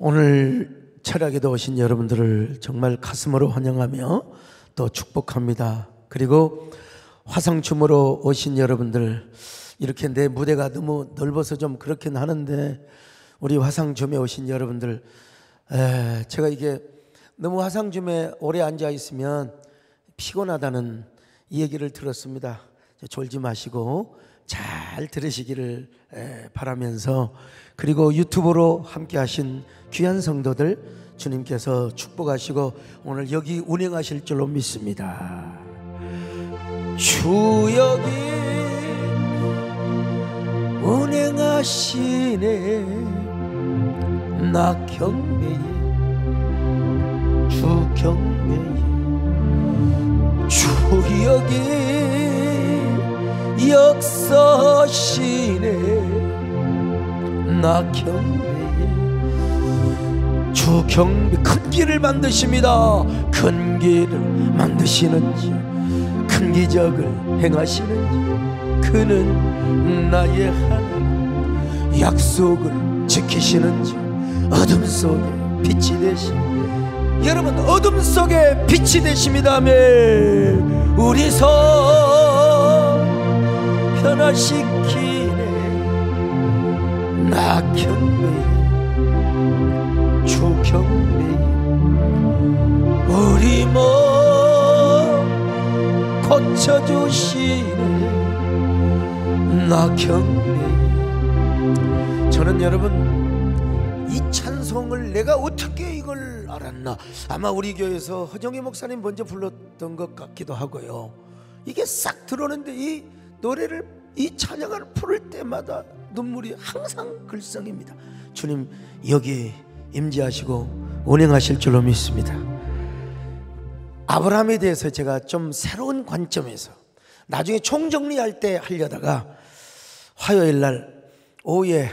오늘 철학에도 오신 여러분들을 정말 가슴으로 환영하며 또 축복합니다. 그리고 화상춤으로 오신 여러분들, 이렇게 내 무대가 너무 넓어서 좀 그렇긴 하는데 우리 화상춤에 오신 여러분들, 제가 이게 너무 화상춤에 오래 앉아 있으면 피곤하다는 이 얘기를 들었습니다. 졸지 마시고 잘 들으시기를 바라면서, 그리고 유튜브로 함께 하신 귀한 성도들 주님께서 축복하시고 오늘 여기 운행하실 줄로 믿습니다. 주 여기 운행하시네. 나 경배해 주 경배해. 주 여기 역사시네. 나 경배해 주 경배. 큰 길을 만드십니다. 큰 길을 만드시는지, 큰 기적을 행하시는지, 그는 나의 하나님. 약속을 지키시는지, 어둠 속에 빛이 되시. 여러분, 어둠 속에 빛이 되십니다. 아멘. 우리 손 변화시키네. 나 경배해 주 경배해. 우리 몸 고쳐주시네. 나 경배해. 저는 여러분, 이 찬송을 내가 어떻게 이걸 알았나, 아마 우리 교회에서 허정희 목사님 먼저 불렀던 것 같기도 하고요. 이게 싹 들어오는데 이 노래를, 이 찬양을 부를 때마다 눈물이 항상 글썽입니다. 주님 여기 임재하시고 운행하실 줄로 믿습니다. 아브라함에 대해서 제가 좀 새로운 관점에서 나중에 총정리할 때 하려다가 화요일날 오후에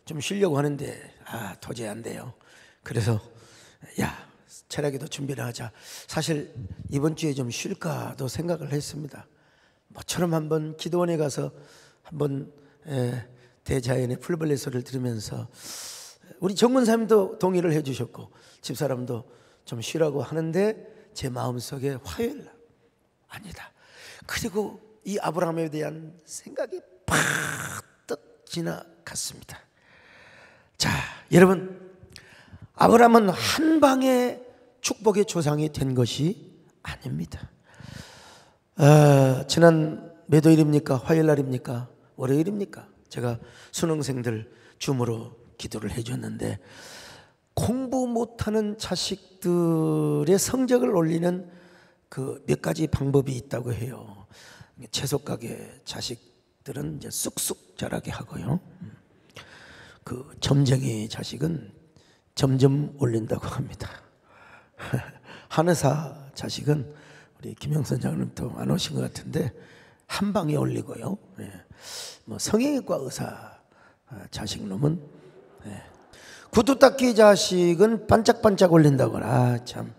좀 쉬려고 하는데 도저히 안 돼요. 그래서 철학에도 준비를 하자. 사실 이번 주에 좀 쉴까도 생각을 했습니다. 모처럼 한번 기도원에 가서 한번 대자연의 풀벌레 소리를 들으면서, 우리 정문사님도 동의를 해주셨고 집사람도 좀 쉬라고 하는데 제 마음속에 화요일 아니다. 그리고 이 아브라함에 대한 생각이 팍떡 지나갔습니다. 자, 여러분, 아브라함은 한 방에 축복의 조상이 된 것이 아닙니다. 지난 몇 월입니까? 화요일날입니까? 월요일입니까? 제가 수능생들 줌으로 기도를 해줬는데, 공부 못하는 자식들의 성적을 올리는 그 몇 가지 방법이 있다고 해요. 채소가게 자식들은 이제 쑥쑥 자라게 하고요. 그 점쟁이 자식은 점점 올린다고 합니다. 한의사 자식은 우리 김영선 장님도 안 오신 것 같은데 한 방에 올리고요. 뭐 성형외과 의사 자식 놈은 구두 닦기 자식은 반짝반짝 올린다거나, 참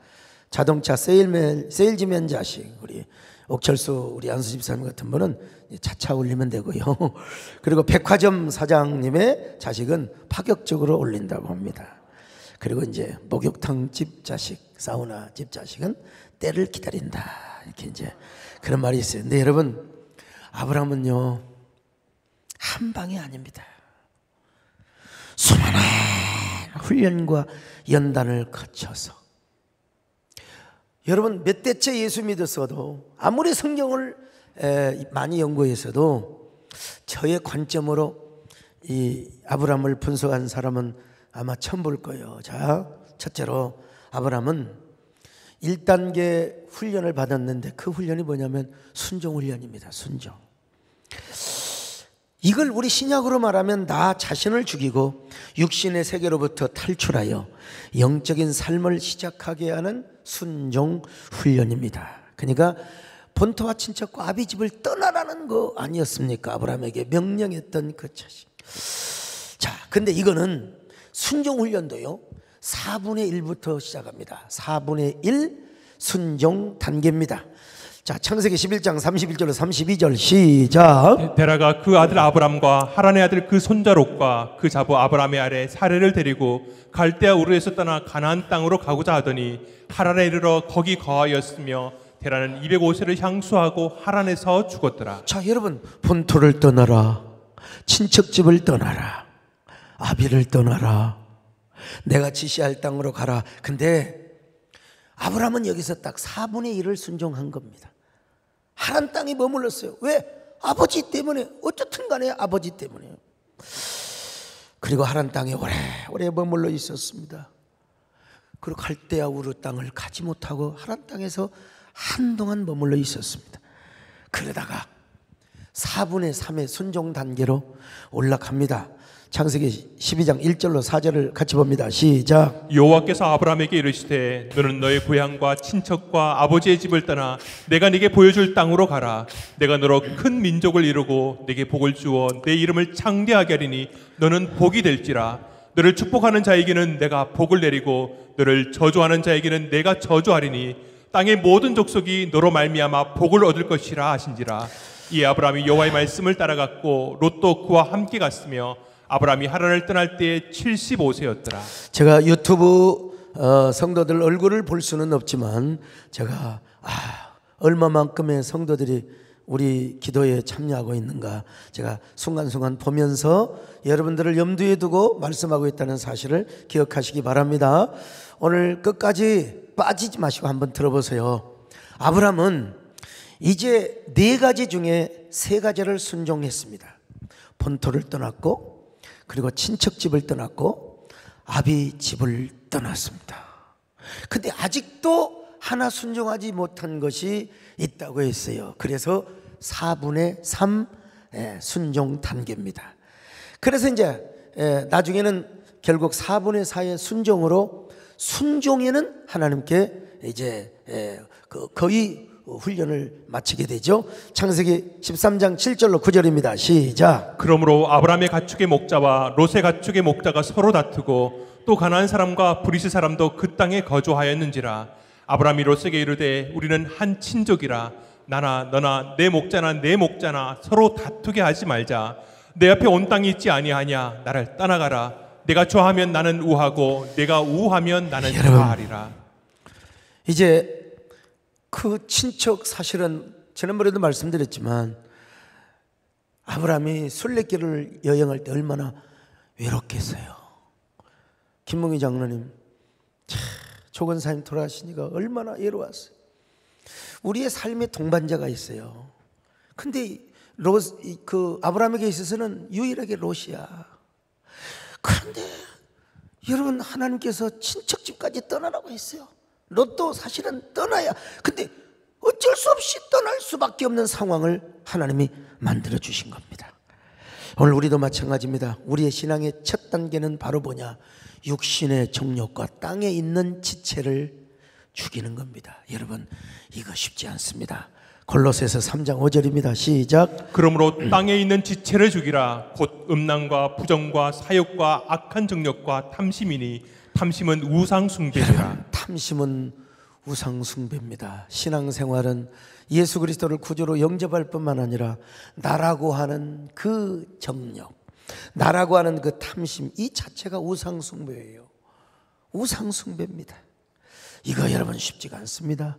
자동차 세일즈맨 자식, 우리 옥철수 우리 안수 집사님 같은 분은 차차 올리면 되고요. 그리고 백화점 사장님의 자식은 파격적으로 올린다고 합니다. 그리고 이제 목욕탕 집 자식, 사우나 집 자식은 때를 기다린다, 이렇게 이제 그런 말이 있어요. 근데 여러분, 아브라함은요 한 방이 아닙니다. 수많은 훈련과 연단을 거쳐서, 여러분 몇 대째 예수 믿었어도, 아무리 성경을 많이 연구했어도 저의 관점으로 이 아브라함을 분석한 사람은 아마 처음 볼 거예요. 자, 첫째로 아브라함은 1단계 훈련을 받았는데 그 훈련이 뭐냐면 순종 훈련입니다. 순종. 이걸 우리 신약으로 말하면 나 자신을 죽이고 육신의 세계로부터 탈출하여 영적인 삶을 시작하게 하는 순종 훈련입니다. 그러니까 본토와 친척과 아비집을 떠나라는 거 아니었습니까? 아브라함에게 명령했던 그 자식. 자, 근데 이거는 순종 훈련도요, 4분의 1부터 시작합니다. 4분의 1 순종 단계입니다. 자, 창세기 11장 31절로 32절 시작. 데라가 그 아들 아브람과 하란의 아들 그 손자 롯과 그 자부 아브람의 아래 사레를 데리고 갈대아 우르에서 떠나 가나안 땅으로 가고자 하더니 하란에 이르러 거기 거하였으며 데라는 205세를 향수하고 하란에서 죽었더라. 자, 여러분, 본토를 떠나라, 친척집을 떠나라, 아비를 떠나라, 내가 지시할 땅으로 가라. 근데 아브람은 여기서 딱 4분의 1을 순종한 겁니다. 하란 땅에 머물렀어요. 왜? 아버지 때문에. 어쨌든 간에 아버지 때문에. 그리고 하란 땅에 오래 머물러 있었습니다. 그리고 갈대아 우르 땅을 가지 못하고 하란 땅에서 한동안 머물러 있었습니다. 그러다가 4분의 3의 순종 단계로 올라갑니다. 창세기 12장 1절로 4절을 같이 봅니다. 시작. 여호와께서 아브라함에게 이르시되 너는 너의 고향과 친척과 아버지의 집을 떠나 내가 네게 보여줄 땅으로 가라. 내가 너로 큰 민족을 이루고 네게 복을 주어 내 이름을 창대하게 하리니 너는 복이 될지라. 너를 축복하는 자에게는 내가 복을 내리고 너를 저주하는 자에게는 내가 저주하리니 땅의 모든 족속이 너로 말미암아 복을 얻을 것이라 하신지라. 이에 아브라함이 여호와의 말씀을 따라갔고 롯도 그와 함께 갔으며 아브라함이 하란을 떠날 때에 75세였더라. 제가 유튜브 성도들 얼굴을 볼 수는 없지만 제가 얼마만큼의 성도들이 우리 기도에 참여하고 있는가 제가 순간순간 보면서 여러분들을 염두에 두고 말씀하고 있다는 사실을 기억하시기 바랍니다. 오늘 끝까지 빠지지 마시고 한번 들어보세요. 아브라함은 이제 4가지 중에 3가지를 순종했습니다. 본토를 떠났고, 그리고 친척집을 떠났고, 아비 집을 떠났습니다. 근데 아직도 하나 순종하지 못한 것이 있다고 했어요. 그래서 4분의 3 순종 단계입니다. 그래서 이제 나중에는 결국 4분의 4의 순종으로 순종에는 하나님께 이제 거의 훈련을 마치게 되죠. 창세기 13장 7절로 9절입니다. 시작. 그러므로 아브라함의 가축의 목자와 롯의 가축의 목자가 서로 다투고 또 가나안 사람과 브리스 사람도 그 땅에 거주하였는지라. 아브라함이 롯에게 이르되 우리는 한 친족이라 나나 너나 내 목자나 서로 다투게 하지 말자. 내 앞에 온 땅이 있지 아니하냐. 나를 떠나가라. 내가 좋아하면 나는 우하고 내가 우하면 나는 좋아하리라. 이제 그 친척 사실은 지난번에도 말씀드렸지만 아브라함이 순례길을 여행할 때 얼마나 외롭겠어요. 김몽희 장로님 조건사님 돌아가시니까 얼마나 외로웠어요. 우리의 삶에 동반자가 있어요. 근데 그 아브라함에게 있어서는 유일하게 롯이야. 그런데 여러분, 하나님께서 친척집까지 떠나라고 했어요. 롯도 사실은 떠나야. 근데 어쩔 수 없이 떠날 수밖에 없는 상황을 하나님이 만들어 주신 겁니다. 오늘 우리도 마찬가지입니다. 우리의 신앙의 첫 단계는 바로 뭐냐? 육신의 정욕과 땅에 있는 지체를 죽이는 겁니다. 여러분, 이거 쉽지 않습니다. 골로새서 3장 5절입니다. 시작. 그러므로 땅에 있는 지체를 죽이라. 곧 음란과 부정과 사욕과 악한 정욕과 탐심이니 탐심은 우상 숭배니라. 탐심은 우상 숭배입니다. 신앙생활은 예수 그리스도를 구주로 영접할 뿐만 아니라 나라고 하는 그 정욕, 나라고 하는 그 탐심, 이 자체가 우상 숭배예요. 우상 숭배입니다. 이거 여러분 쉽지가 않습니다.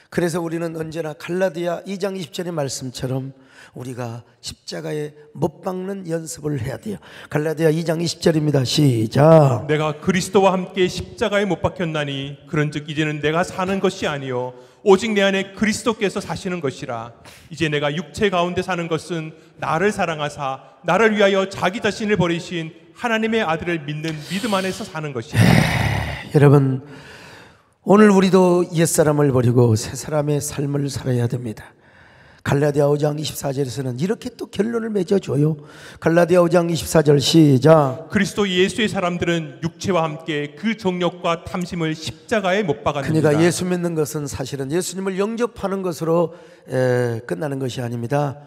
그래서 우리는 언제나 갈라디아 2장 20절의 말씀처럼 우리가 십자가에 못 박는 연습을 해야 돼요. 갈라디아 2장 20절입니다. 시작. 내가 그리스도와 함께 십자가에 못 박혔나니 그런즉 이제는 내가 사는 것이 아니요 오직 내 안에 그리스도께서 사시는 것이라. 이제 내가 육체 가운데 사는 것은 나를 사랑하사 나를 위하여 자기 자신을 버리신 하나님의 아들을 믿는 믿음 안에서 사는 것이라. 여러분, 오늘 우리도 옛사람을 버리고 새사람의 삶을 살아야 됩니다. 갈라디아 5장 24절에서는 이렇게 또 결론을 맺어줘요. 갈라디아 5장 24절 시작. 그리스도 예수의 사람들은 육체와 함께 그 정욕과 탐심을 십자가에 못 박았느니라. 그러니까 예수 믿는 것은 사실은 예수님을 영접하는 것으로 끝나는 것이 아닙니다.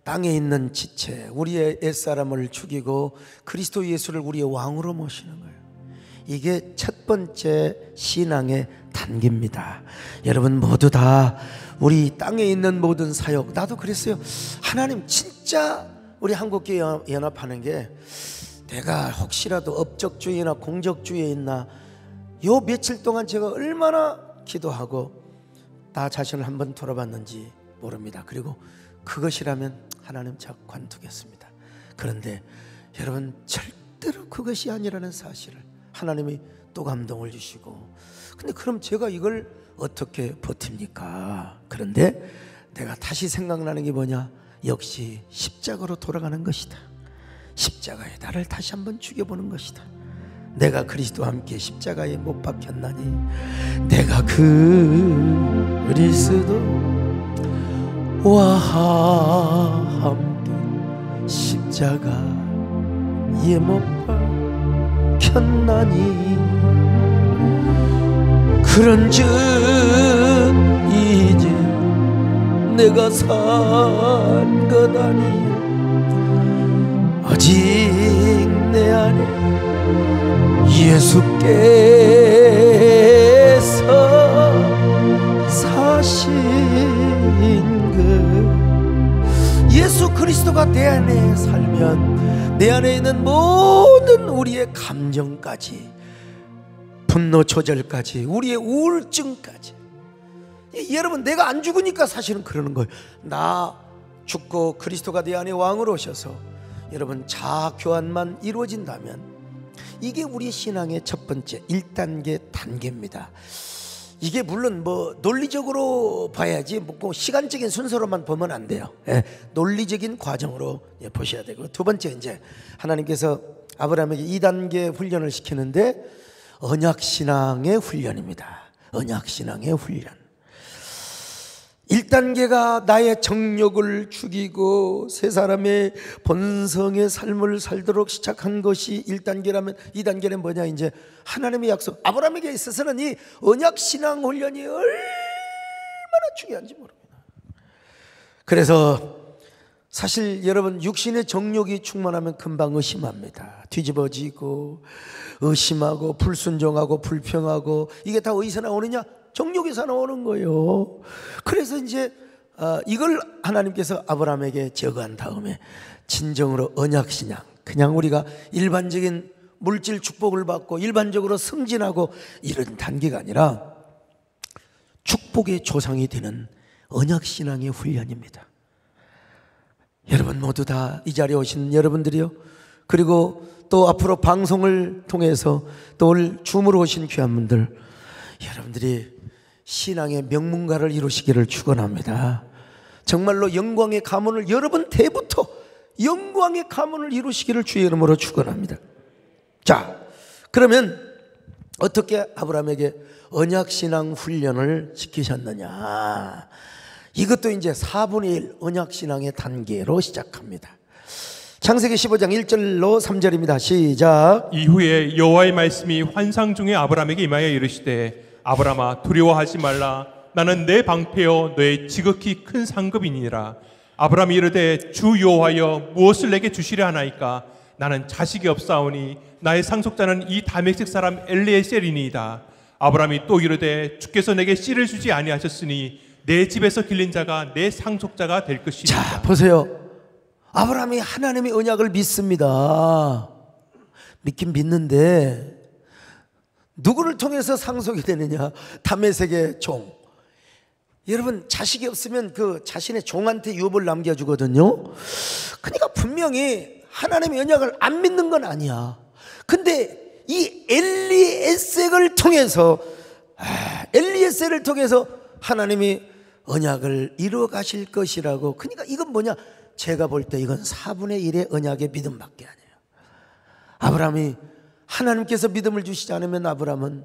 땅에 있는 지체, 우리의 옛사람을 죽이고 그리스도 예수를 우리의 왕으로 모시는 거예요. 이게 첫 번째 신앙의 단계입니다. 여러분 모두 다 우리 땅에 있는 모든 사역, 나도 그랬어요. 하나님 진짜 우리 한국교회 연합하는 게 내가 혹시라도 업적주의나 공적주의에 있나, 요 며칠 동안 제가 얼마나 기도하고 나 자신을 한번 돌아봤는지 모릅니다. 그리고 그것이라면 하나님 자 관두겠습니다. 그런데 여러분 절대로 그것이 아니라는 사실을 하나님이 또 감동을 주시고, 근데 그럼 제가 이걸 어떻게 버팁니까? 그런데 내가 다시 생각나는 게 뭐냐? 역시 십자가로 돌아가는 것이다. 십자가에 나를 다시 한번 죽여보는 것이다. 내가 그리스도와 함께 십자가에 못 박혔나니 내가 그리스도와 함께 십자가에 못 박혔나니 그런즉 이제 내가 산 것 아니 오직 내 안에 예수께서 사신 것, 예수 그리스도가 내 안에 살면 내 안에 있는 모든 우리의 감정까지, 분노 조절까지, 우리의 우울증까지, 여러분 내가 안 죽으니까 사실은 그러는 거예요. 나 죽고 그리스도가 내 안에 왕으로 오셔서 여러분 자아 교환만 이루어진다면 이게 우리 신앙의 첫 번째 1단계 단계입니다. 이게 물론 뭐 논리적으로 봐야지 뭐 시간적인 순서로만 보면 안 돼요. 논리적인 과정으로 보셔야 되고, 두 번째 이제 하나님께서 아브라함에게 2단계 훈련을 시키는데 언약신앙의 훈련입니다. 언약신앙의 훈련. 1단계가 나의 정욕을 죽이고 새 사람의 본성의 삶을 살도록 시작한 것이 1단계라면 2단계는 뭐냐? 이제 하나님의 약속, 아브라함에게 있어서는 이 언약신앙 훈련이 얼마나 중요한지 모릅니다. 그래서 사실 여러분 육신의 정욕이 충만하면 금방 의심합니다. 뒤집어지고 의심하고 불순종하고 불평하고, 이게 다 어디서 나오느냐? 정욕에서 나오는 거예요. 그래서 이제 이걸 하나님께서 아브라함에게 제거한 다음에 진정으로 언약신앙, 그냥 우리가 일반적인 물질 축복을 받고 일반적으로 승진하고 이런 단계가 아니라 축복의 조상이 되는 언약신앙의 훈련입니다. 여러분 모두 다 이 자리에 오신 여러분들이요, 그리고 또 앞으로 방송을 통해서 또 올 줌으로 오신 귀한 분들, 여러분들이 신앙의 명문가를 이루시기를 축원합니다. 정말로 영광의 가문을, 여러분 때부터 영광의 가문을 이루시기를 주의 이름으로 축원합니다. 자, 그러면 어떻게 아브라함에게 언약신앙 훈련을 시키셨느냐? 이것도 이제 4분의 1 언약신앙의 단계로 시작합니다. 창세기 15장 1절로 3절입니다. 시작. 이후에 여호와의 말씀이 환상 중에 아브라함에게 임하여 이르시되 아브라함아 두려워하지 말라. 나는 내 방패여 너의 지극히 큰 상급이니라. 아브라함이 이르되 주 여호와여 무엇을 내게 주시려 하나이까? 나는 자식이 없사오니 나의 상속자는 이 다메섹 사람 엘리에셀이니이다. 아브라함이 또 이르되 주께서 내게 씨를 주지 아니하셨으니 내 집에서 길린 자가 내 상속자가 될 것이니이다. 자, 보세요. 아브라함이 하나님의 언약을 믿습니다. 믿긴 믿는데 누구를 통해서 상속이 되느냐? 다메섹의 종. 여러분 자식이 없으면 그 자신의 종한테 유업을 남겨주거든요. 그러니까 분명히 하나님의 언약을 안 믿는 건 아니야. 근데 이 엘리에셀을 통해서 하나님이 언약을 이루어 가실 것이라고. 그러니까 이건 뭐냐? 제가 볼 때 이건 4분의 1의 언약의 믿음밖에 아니에요. 아브라함이 하나님께서 믿음을 주시지 않으면 아브라함은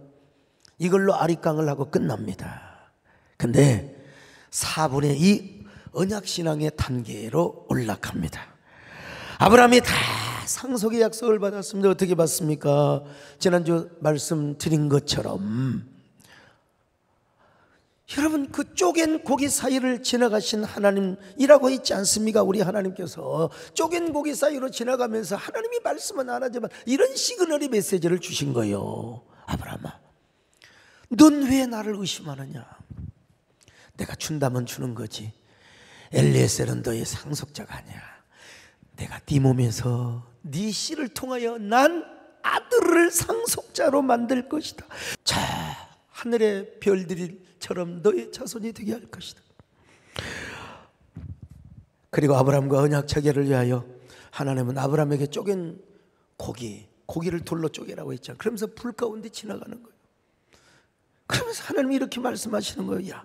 이걸로 아리깡을 하고 끝납니다. 근데 4분의 2 언약신앙의 단계로 올라갑니다. 아브라함이 다 상속의 약속을 받았습니다. 어떻게 받습니까? 지난주 말씀드린 것처럼 여러분, 그 쪼갠 고기 사이를 지나가신 하나님이라고 있지 않습니까? 우리 하나님께서 쪼갠 고기 사이로 지나가면서 하나님이 말씀은 안 하지만 이런 시그널의 메시지를 주신 거예요. 아브라함아, 넌 왜 나를 의심하느냐? 내가 준다면 주는 거지. 엘리에셀은 너의 상속자가 아니야. 내가 네 몸에서 네 씨를 통하여 난 아들을 상속자로 만들 것이다. 자, 하늘의 별들처럼 너의 자손이 되게 할 것이다. 그리고 아브라함과 언약 체결을 위하여 하나님은 아브라함에게 쪼갠 고기를 돌로 쪼개라고 했잖아. 그러면서 불 가운데 지나가는 거예요. 그러면서 하나님이 이렇게 말씀하시는 거예요. 야,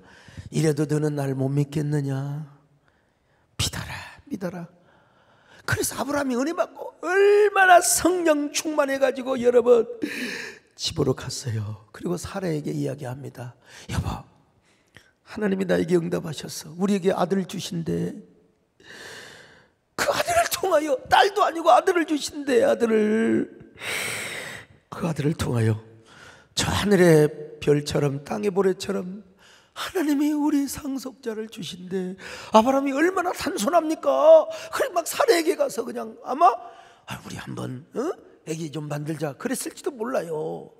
이래도 너는 날 못 믿겠느냐? 믿어라. 그래서 아브라함이 은혜 받고 얼마나 성령 충만해가지고 여러분 집으로 갔어요. 그리고 사라에게 이야기합니다. 여보, 하나님이 나에게 응답하셨어. 우리에게 아들을 주신대. 그 아들을 통하여, 딸도 아니고 아들을 주신대. 그 아들을 통하여 저 하늘의 별처럼 땅의 모래처럼 하나님이 우리 상속자를 주신대. 아브라함이 얼마나 단순합니까? 그래 막 사라에게 가서 그냥 아마 우리 한번 애기 좀 만들자 그랬을지도 몰라요.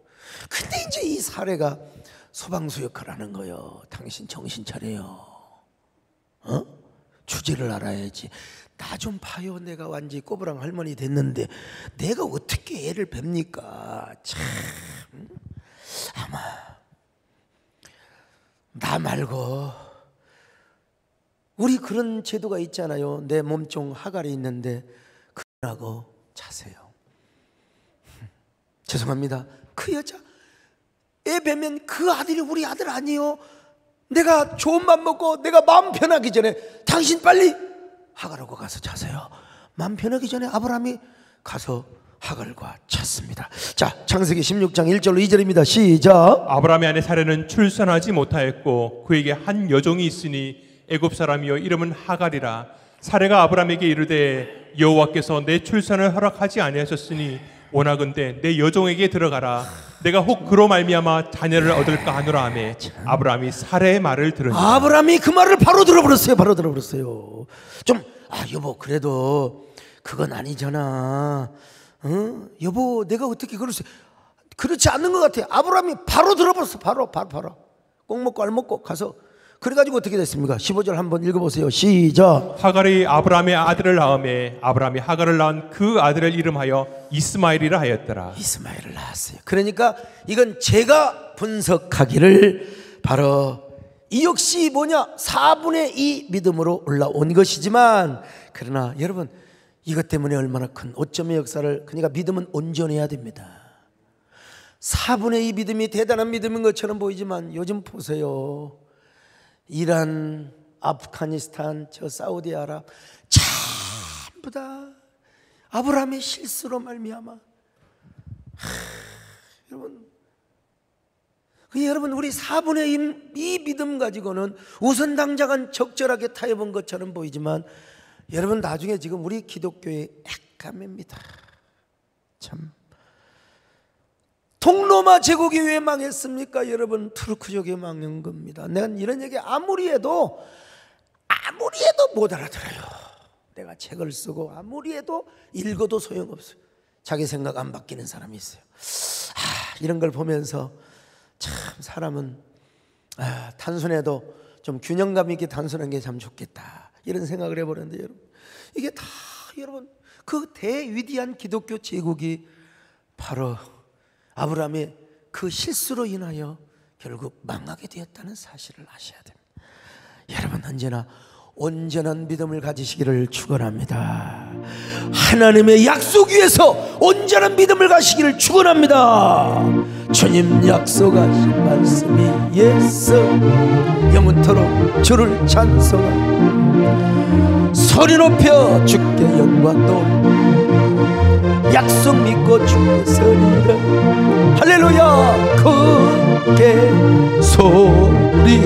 근데 이제 이 사라가 소방수 역할을 하는 거예요. 당신 정신 차려요. 주제를 알아야지. 나 좀 봐요. 내가 완전히 꼬부랑 할머니 됐는데 내가 어떻게 애를 뵙니까? 참, 아마 나 말고 우리 그런 제도가 있잖아요. 내 몸종 하갈이 있는데 그하고 자세요. 죄송합니다. 그 여자 애 뵈면 그 아들이 우리 아들 아니에요. 내가 좋은 맘 먹고 내가 마음 편하기 전에 당신 빨리 하갈하고 가서 자세요. 마음 편하기 전에 아브라함이 가서 하갈과 잤습니다. 자, 창세기 16장 1절로 2절입니다. 시작. 아브라함의 아내 사라는 출산하지 못하였고 그에게 한 여종이 있으니 애굽 사람이요 이름은 하갈이라. 사라가 아브라함에게 이르되 여호와께서 내 출산을 허락하지 아니하셨으니 원하건대 내 여종에게 들어가라. 내가 혹 그로 말미암아 자녀를 얻을까 하노라 하매 아브라함이 사라의 말을 들으니. 아브라함이 그 말을 바로 들어버렸어요. 좀 여보, 그래도 그건 아니잖아. 여보, 내가 어떻게 그럴 수? 그렇지 않는 것 같아. 아브라함이 바로 들어버렸어. 바로 꼭 먹고 알 먹고 가서. 그래가지고 어떻게 됐습니까? 15절 한번 읽어보세요. 시작. 하갈이 아브라함의 아들을 낳음에 아브라함이 하갈을 낳은 그 아들을 이름하여 이스마엘이라 하였더라. 이스마엘을 낳았어요. 그러니까 이건 제가 분석하기를 바로 이 역시 뭐냐? 4분의 2 믿음으로 올라온 것이지만, 그러나 여러분 이것 때문에 얼마나 큰 오점의 역사를, 그러니까 믿음은 온전해야 됩니다. 4분의 2 믿음이 대단한 믿음인 것처럼 보이지만 요즘 보세요. 이란, 아프가니스탄, 저 사우디아랍 전부 다 아브라함의 실수로 말미암아. 여러분 우리 4분의 2 믿음 가지고는 우선 당장은 적절하게 타협한 것처럼 보이지만 여러분 나중에 지금 우리 기독교의 액감입니다. 참, 동로마 제국이 왜 망했습니까? 여러분 투르크족이 망한 겁니다. 내가 이런 얘기 아무리 해도 못 알아들어요. 내가 책을 쓰고 아무리 해도 읽어도 소용없어요. 자기 생각 안 바뀌는 사람이 있어요. 이런 걸 보면서 참 사람은 단순해도 좀 균형감 있게 단순한 게 참 좋겠다, 이런 생각을 해보는데, 여러분 이게 다 여러분 그 대위대한 기독교 제국이 바로 아브라함의 그 실수로 인하여 결국 망하게 되었다는 사실을 아셔야 됩니다. 여러분 언제나 온전한 믿음을 가지시기를 축원합니다. 하나님의 약속 위에서 온전한 믿음을 가지시기를 축원합니다. 주님 약속하신 말씀이 예서 영원토록 주를 찬송하며 소리 높여 주께 영광 돌리며 약속 믿고 주께 서리라. 할렐루야. 굳게 소리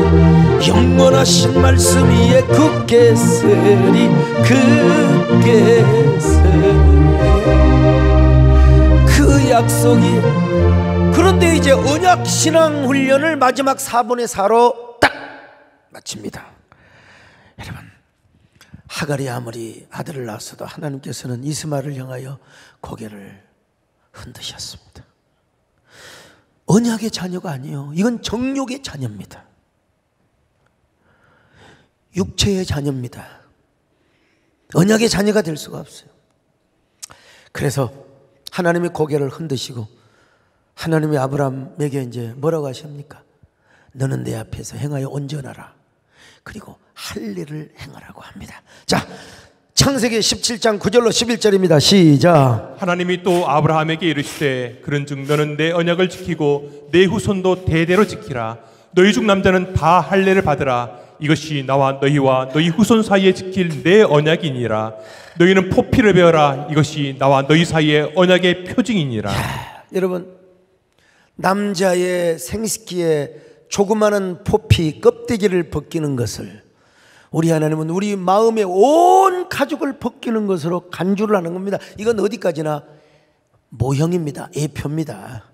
영원하신 말씀 위에 굳게 서리, 굳게 서리. 그 약속이. 그런데 이제 언약 신앙 훈련을 마지막 4분의 4로 딱 마칩니다. 여러분, 하갈이 아무리 아들을 낳았어도 하나님께서는 이스마엘을 향하여 고개를 흔드셨습니다. 언약의 자녀가 아니에요. 이건 정욕의 자녀입니다. 육체의 자녀입니다. 언약의 자녀가 될 수가 없어요. 그래서 하나님이 고개를 흔드시고 하나님이 아브라함에게 이제 뭐라고 하십니까? 너는 내 앞에서 행하여 온전하라. 그리고 할 일을 행하라고 합니다. 자, 창세기 17장 9절로 11절입니다. 시작. 하나님이 또 아브라함에게 이르시되 그런즉 너는 내 언약을 지키고 내 후손도 대대로 지키라. 너희 중 남자는 다 할례를 받으라. 이것이 나와 너희와 너희 후손 사이에 지킬 내 언약이니라. 너희는 포피를 베어라. 이것이 나와 너희 사이의 언약의 표징이니라. 여러분, 남자의 생식기에 조그마한 포피 껍데기를 벗기는 것을 우리 하나님은 우리 마음의 온 가죽을 벗기는 것으로 간주를 하는 겁니다. 이건 어디까지나 모형입니다. 예표입니다.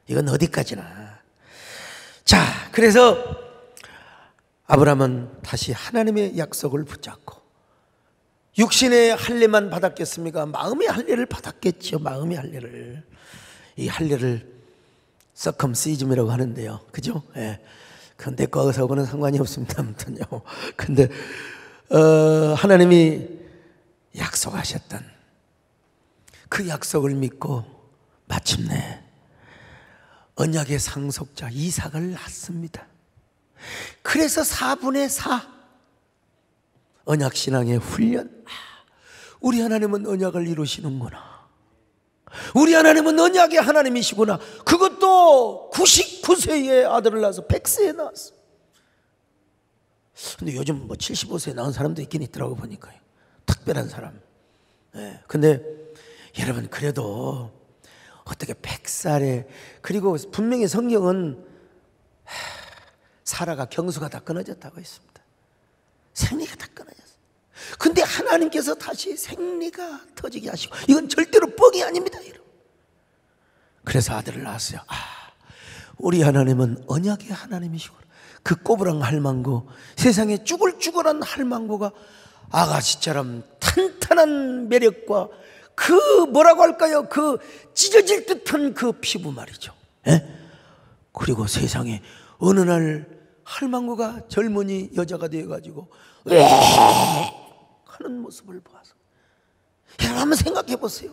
이건 어디까지나. 자, 그래서 아브라함은 다시 하나님의 약속을 붙잡고 육신의 할례만 받았겠습니까? 마음의 할례를 받았겠죠. 마음의 할례를. 이 할례를 서컴시즘이라고 하는데요. 그죠? 예. 그건 내 거하고는 상관이 없습니다. 아무튼요. 근데, 하나님이 약속하셨던 그 약속을 믿고 마침내 언약의 상속자 이삭을 낳습니다. 그래서 4분의 4 언약신앙의 훈련. 우리 하나님은 언약을 이루시는구나. 우리 하나님은 언약의 하나님이시구나. 그것도 99세의 아들을 낳아서 100세에 낳았어. 근데 요즘 뭐 75세에 낳은 사람도 있긴 있더라고 보니까요. 특별한 사람. 네. 근데 여러분, 그래도 어떻게 100살에, 그리고 분명히 성경은 사라가 경수가 다 끊어졌다고 했습니다. 생리가 다 끊어졌어요. 근데 하나님께서 다시 생리가 터지게 하시고, 이건 절대로 뻥이 아닙니다, 여러분. 그래서 아들을 낳았어요. 우리 하나님은 언약의 하나님이시구나. 그 꼬부랑 할망구, 세상에 쭈글쭈글한 할망구가 아가씨처럼 탄탄한 매력과 그 뭐라고 할까요? 그 찢어질 듯한 그 피부 말이죠. 예? 그리고 세상에 어느 날 할망구가 젊은이 여자가 되어가지고 하는 모습을 보아서, 여러분 한번 생각해 보세요.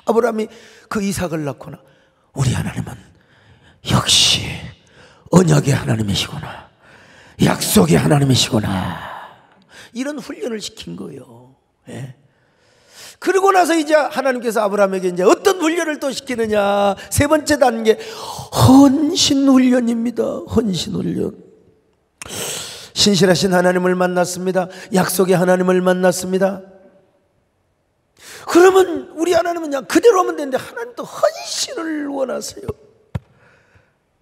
아브라함이 그 이삭을 낳거나, 우리 하나님은 역시 언약의 하나님이시구나, 약속의 하나님이시구나, 이런 훈련을 시킨 거예요. 예. 그러고 나서 이제 하나님께서 아브라함에게 이제 어떤 훈련을 또 시키느냐, 세 번째 단계, 헌신 훈련입니다. 헌신 훈련. 신실하신 하나님을 만났습니다. 약속의 하나님을 만났습니다. 그러면 우리 하나님은 그냥 그대로 하면 되는데, 하나님도 헌신을 원하세요.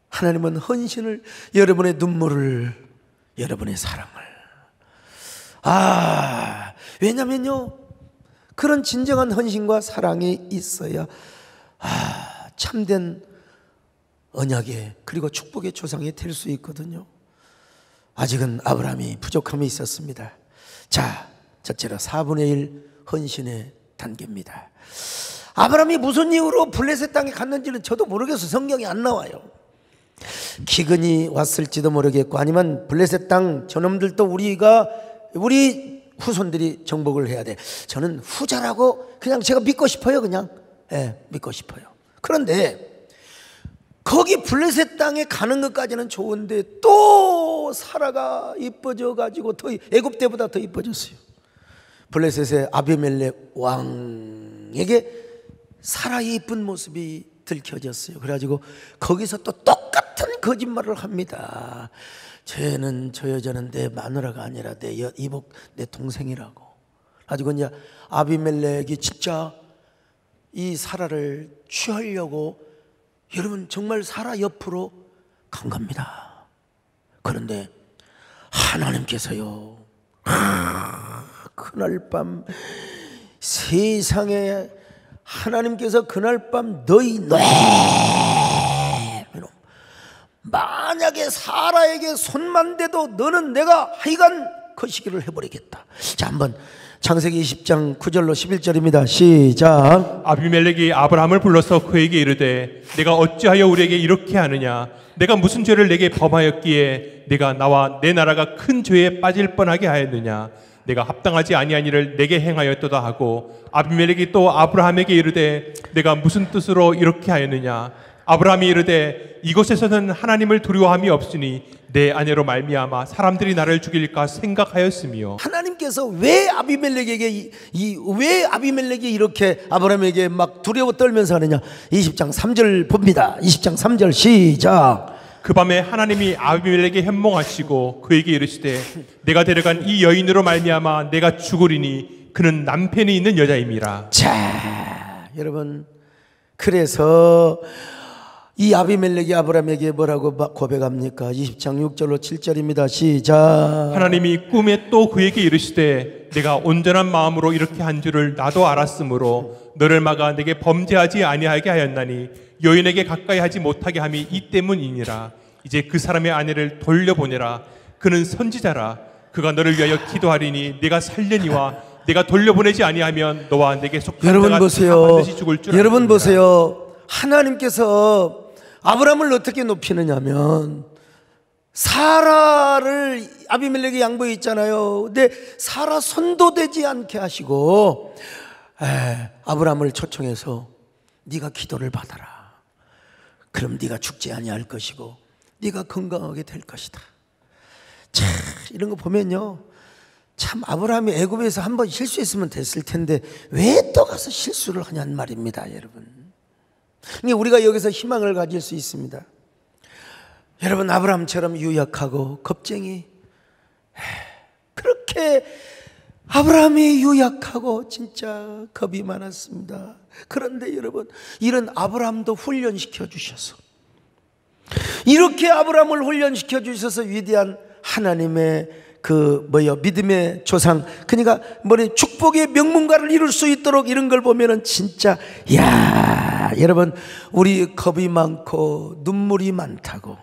하나님은 헌신을, 여러분의 눈물을, 여러분의 사랑을. 왜냐면요, 그런 진정한 헌신과 사랑이 있어야 참된 언약의, 그리고 축복의 조상이 될 수 있거든요. 아직은 아브라함이 부족함이 있었습니다. 자, 첫째로 4분의 1 헌신의 단계입니다. 아브라함이 무슨 이유로 블레셋 땅에 갔는지는 저도 모르겠어요. 성경이 안 나와요. 기근이 왔을지도 모르겠고, 아니면 블레셋 땅 저놈들도 우리 후손들이 정복을 해야 돼. 저는 후자라고 그냥 제가 믿고 싶어요. 그냥 믿고 싶어요. 그런데 거기 블레셋 땅에 가는 것까지는 좋은데, 또 사라가 이뻐져 가지고 더 애굽 때보다 더 이뻐졌어요. 블레셋의 아비멜렉 왕에게 사라의 이쁜 모습이 들켜졌어요. 그래가지고 거기서 또 똑같은 거짓말을 합니다. 쟤는, 저 여자는 내 마누라가 아니라 내 이복, 내 동생이라고. 가지고 이제 아비멜렉이 진짜 이 사라를 취하려고, 여러분 정말 사라 옆으로 간 겁니다. 그런데 하나님께서요, 그날 밤 세상에, 하나님께서 그날 밤 너희 만약에 사라에게 손만 대도 너는 내가 하여간 거시기를 해버리겠다. 자, 한번 창세기 20장 9절로 11절입니다. 시작. 아비멜렉이 아브라함을 불러서 그에게 이르되 내가 어찌하여 우리에게 이렇게 하느냐? 내가 무슨 죄를 내게 범하였기에 내가 나와 내 나라가 큰 죄에 빠질 뻔하게 하였느냐? 내가 합당하지 아니한 일을 내게 행하였도다 하고, 아비멜렉이 또 아브라함에게 이르되 내가 무슨 뜻으로 이렇게 하였느냐? 아브라함이 이르되 이곳에서는 하나님을 두려워함이 없으니 내 아내로 말미암아 사람들이 나를 죽일까 생각하였으며. 하나님께서 왜 아비멜렉에게 왜 아비멜렉이 이렇게 아브라함에게 막 두려워 떨면서 하느냐? 20장 3절 봅니다. 20장 3절 시작. 그 밤에 하나님이 아비멜렉에게 현몽하시고 그에게 이르시되 내가 데려간 이 여인으로 말미암아 내가 죽으리니 그는 남편이 있는 여자임이라. 자, 여러분, 그래서 이 아비멜렉이 아브라함에게 뭐라고 고백합니까? 20장 6절로 7절입니다. 시작. 하나님이 꿈에 또 그에게 이르시되 내가 온전한 마음으로 이렇게 한 줄을 나도 알았으므로 너를 막아 내게 범죄하지 아니하게 하였나니 여인에게 가까이 하지 못하게 함이 이 때문이니라. 이제 그 사람의 아내를 돌려보내라. 그는 선지자라. 그가 너를 위하여 기도하리니 네가 살려니와 내가 돌려보내지 아니하면 너와 내게 속한 여러분 자가 보세요. 반드시 죽을 줄 여러분 아느니라. 보세요. 하나님께서 아브라함을 어떻게 높이느냐면 사라를 아비멜렉이 양보해 있잖아요. 근데 사라 손도 대지 않게 하시고 아브라함을 초청해서 네가 기도를 받아라. 그럼 네가 죽지 아니할 것이고 네가 건강하게 될 것이다. 참, 이런 거 보면요, 참 아브라함이 애굽에서 한번 실수했으면 됐을 텐데 왜 또 가서 실수를 하냔 말입니다, 여러분. 우리가 여기서 희망을 가질 수 있습니다. 여러분, 아브라함처럼 유약하고 겁쟁이, 그렇게 아브라함이 유약하고 진짜 겁이 많았습니다. 그런데 여러분, 이런 아브라함도 훈련시켜 주셔서, 이렇게 아브라함을 훈련시켜 주셔서 위대한 하나님의 믿음의 조상, 그러니까 축복의 명문가를 이룰 수 있도록 이런 걸 보면은 진짜, 야, 여러분, 우리 겁이 많고 눈물이 많다고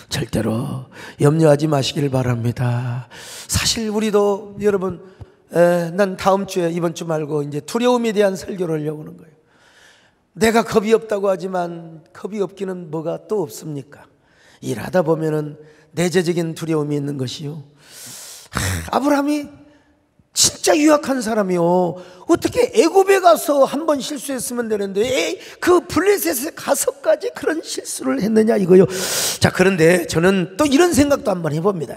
절대로 염려하지 마시길 바랍니다. 사실 우리도 여러분, 난 다음 주에, 이번 주 말고 이제 두려움에 대한 설교를 하려고 하는 거예요. 내가 겁이 없다고 하지만 겁이 없기는 뭐가 또 없습니까? 일하다 보면은 내재적인 두려움이 있는 것이요. 아브라함이 진짜 유약한 사람이요. 어떻게 애굽에 가서 한번 실수했으면 되는데 그 블레셋에 가서까지 그런 실수를 했느냐 이거요. 자, 그런데 저는 또 이런 생각도 한번 해봅니다.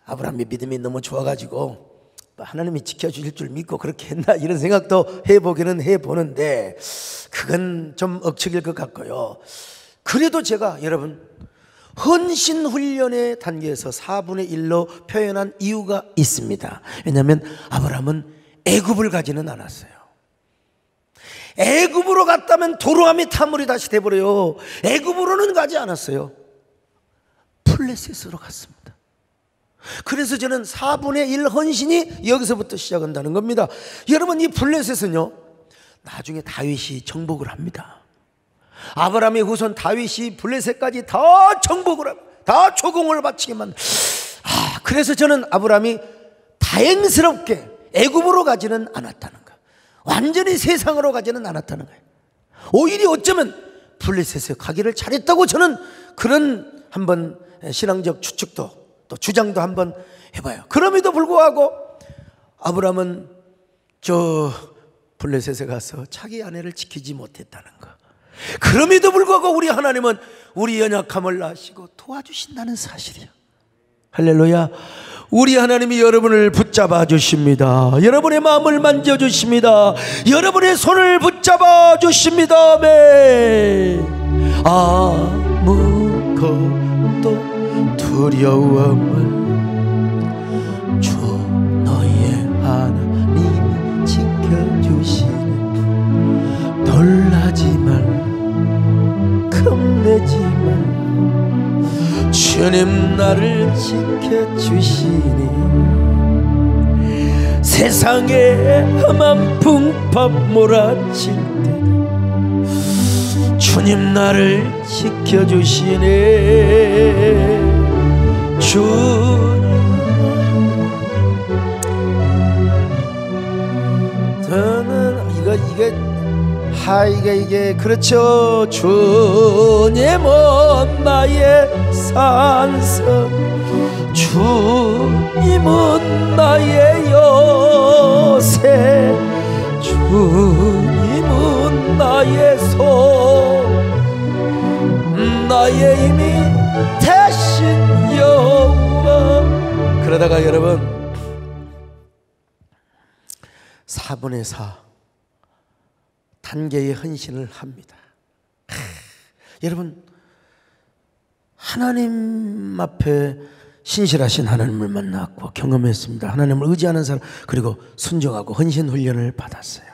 아브라함의 믿음이 너무 좋아가지고 하나님이 지켜주실 줄 믿고 그렇게 했나 이런 생각도 해보기는 해보는데 그건 좀 억측일 것 같고요. 그래도 제가 여러분, 헌신 훈련의 단계에서 4분의 1로 표현한 이유가 있습니다. 왜냐하면 아브라함은 애굽을 가지는 않았어요. 애굽으로 갔다면 도로함이 타물이 다시 돼버려요. 애굽으로는 가지 않았어요. 블레셋으로 갔습니다. 그래서 저는 4분의 1 헌신이 여기서부터 시작한다는 겁니다. 여러분, 이 블레셋은요, 나중에 다윗이 정복을 합니다. 아브라함의 후손 다윗이 블레셋까지 다 정복을 하고 다 조공을 바치게 만든. 그래서 저는 아브라함이 다행스럽게 애굽으로 가지는 않았다는 거, 완전히 세상으로 가지는 않았다는 거예요. 오히려 어쩌면 블레셋에 가기를 잘했다고 저는 그런 한번 신앙적 추측도 또 주장도 한번 해봐요. 그럼에도 불구하고 아브라함은 저 블레셋에 가서 자기 아내를 지키지 못했다는 거. 그럼에도 불구하고 우리 하나님은 우리 연약함을 아시고 도와주신다는 사실이에요. 할렐루야. 우리 하나님이 여러분을 붙잡아 주십니다. 여러분의 마음을 만져 주십니다. 여러분의 손을 붙잡아 주십니다. 아멘. 아무것도 두려움을 주 너의 하나님이 지켜주시네. 놀라지 말라, 겁내지 말라. 주님 나를 지켜주시니 세상에 험한 풍파 몰아칠 때도 주 주님 나를 지켜주시네. 저는 이게 그렇죠. 주님은 나의 산성, 주님은 나의 요새, 주님은 나의 소, 나의 힘이 되신 여호와. 그러다가 여러분 4분의 4 단계의 헌신을 합니다. 여러분, 하나님 앞에 신실하신 하나님을 만났고 경험했습니다. 하나님을 의지하는 사람, 그리고 순종하고 헌신 훈련을 받았어요.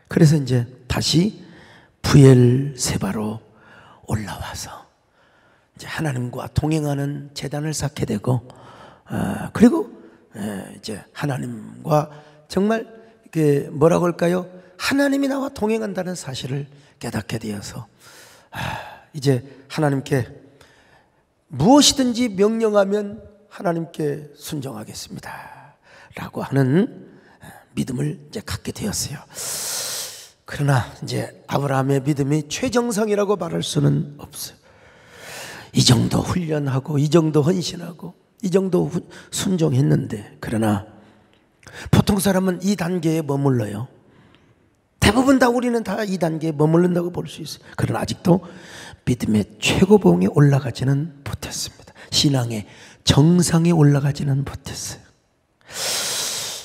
그래서 이제 다시 부엘세바로 올라와서 이제 하나님과 동행하는 제단을 쌓게 되고, 그리고 이제 하나님과 정말 뭐라고 할까요? 하나님이 나와 동행한다는 사실을 깨닫게 되어서 이제 하나님께 무엇이든지 명령하면 하나님께 순종하겠습니다 라고 하는 믿음을 이제 갖게 되었어요. 그러나 이제 아브라함의 믿음이 최정상이라고 말할 수는 없어요. 이 정도 훈련하고 이 정도 헌신하고 이 정도 순종했는데, 그러나 보통 사람은 이 단계에 머물러요. 대부분 다 우리는 다 이 단계에 머무른다고 볼 수 있어요. 그러나 아직도 믿음의 최고봉에 올라가지는 못했습니다. 신앙의 정상에 올라가지는 못했어요.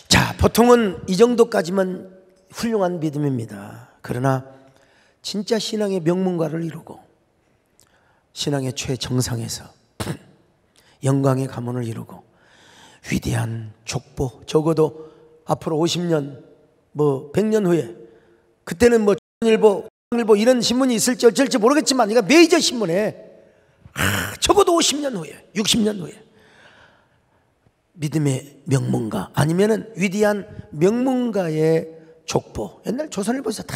자, 보통은 이 정도까지만 훌륭한 믿음입니다. 그러나 진짜 신앙의 명문가를 이루고 신앙의 최정상에서 영광의 가문을 이루고 위대한 족보, 적어도 앞으로 50년, 100년 후에, 그때는 조선일보, 일보 이런 신문이 있을지 어쩔지 모르겠지만, 이거 메이저 신문에 적어도 50년 후에, 60년 후에 믿음의 명문가, 아니면은 위대한 명문가의 족보. 옛날 조선일보에서 다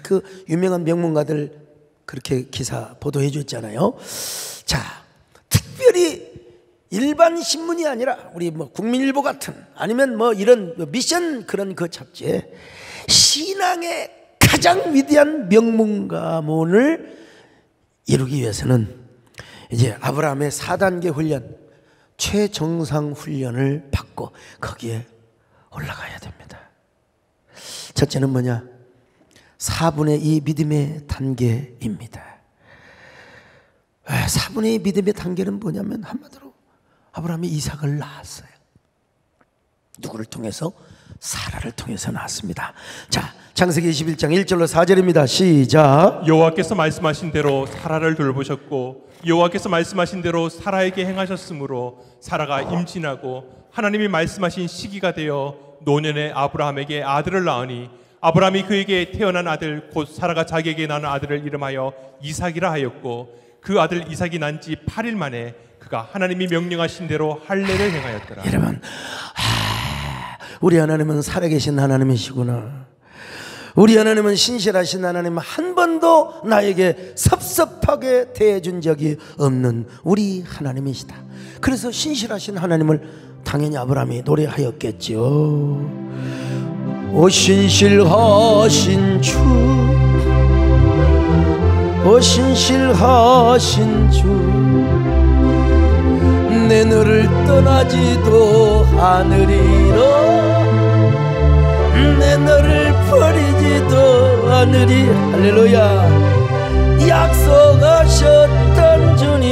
그 유명한 명문가들 그렇게 기사 보도해 줬잖아요. 자, 특별히 일반 신문이 아니라 우리 국민일보 같은, 아니면 이런 미션 그런 그 잡지에 신앙의 가장 위대한 명문가문을 이루기 위해서는 이제 아브라함의 4단계 훈련, 최정상 훈련을 받고 거기에 올라가야 됩니다. 첫째는 뭐냐? 4분의 2 믿음의 단계입니다. 4분의 2 믿음의 단계는 뭐냐면, 한마디로 아브라함이 이삭을 낳았어요. 누구를 통해서? 사라를 통해서 낳았습니다. 자, 창세기 21장 1절로 4절입니다. 시작. 여호와께서 말씀하신 대로 사라를 돌보셨고 여호와께서 말씀하신 대로 사라에게 행하셨으므로 사라가 임신하고 하나님이 말씀하신 시기가 되어 노년에 아브라함에게 아들을 낳으니 아브라함이 그에게 태어난 아들 곧 사라가 자기에게 낳은 아들을 이름하여 이삭이라 하였고 그 아들 이삭이 난 지 8일 만에 그가 하나님이 명령하신 대로 할례를 행하였더라. 여러분, 우리 하나님은 살아계신 하나님이시구나. 우리 하나님은 신실하신 하나님, 한 번도 나에게 섭섭하게 대해준 적이 없는 우리 하나님이시다. 그래서 신실하신 하나님을 당연히 아브라함이 노래하였겠죠. 오 신실하신 주, 오 신실하신 주, 내 너를 떠나지도 않으리라, 내 너를 버리지도 않으리. 할렐루야. 약속하셨던 주님,